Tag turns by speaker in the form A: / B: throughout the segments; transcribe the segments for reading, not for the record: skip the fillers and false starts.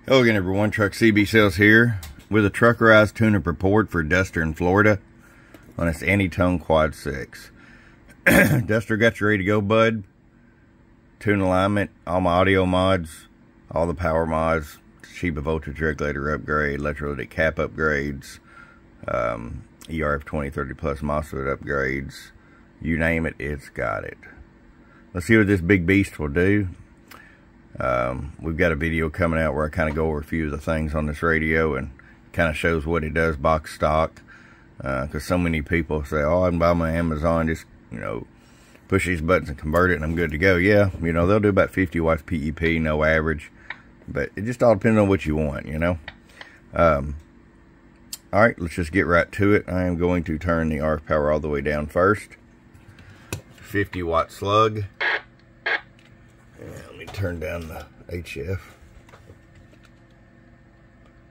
A: Hello again, everyone. Truck CB Sales here with a Truckerized tune-up report for Duster in Florida on its Anytone Quad 6. Duster got you ready to go, bud. Tune alignment, all my audio mods, all the power mods, Sheba voltage regulator upgrade, electrolytic cap upgrades, ERF 2030 plus MOSFET upgrades. You name it, it's got it. Let's see what this big beast will do. We've got a video coming out where I kind of go over a few of the things on this radio and kind of shows what it does box stock, because so many people say, oh, I can buy my Amazon, just, you know, push these buttons and convert it and I'm good to go. Yeah, you know, they'll do about 50 watts PEP, no average, but it just all depends on what you want, you know. All right, let's just get right to it. I am going to turn the RF power all the way down first. 50 watt slug. And let me turn down the HF.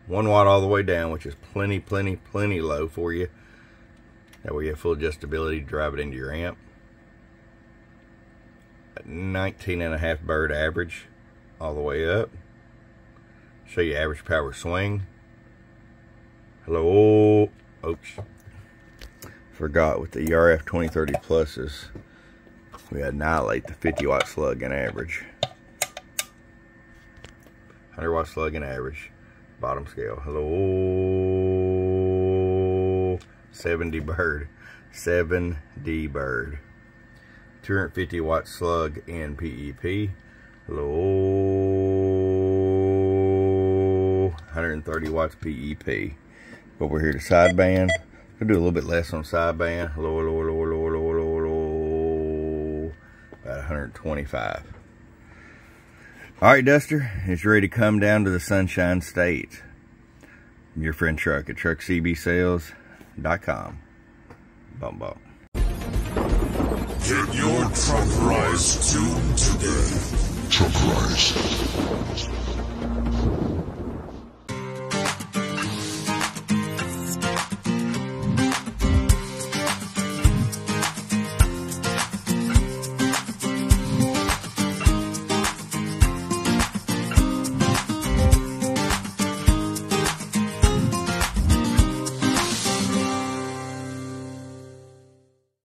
A: 1 watt all the way down, which is plenty low for you. That way you have full adjustability to drive it into your amp. At 19.5 bird average all the way up. Show you average power swing. Hello. Oops. Forgot with the ERF 2030 pluses. We annihilate the 50 watt slug in average. 100 watt slug in average. Bottom scale. Hello. 70 bird. 7D bird. 250 watt slug in PEP. Hello. 130 watts PEP. Over here to sideband. We'll do a little bit less on sideband. Hello. About 125. All right, Duster, it's ready to come down to the Sunshine State. Your friend Truck at truckcbsales.com. Bum bum.
B: Get your Truckerized tune today. Truckerized.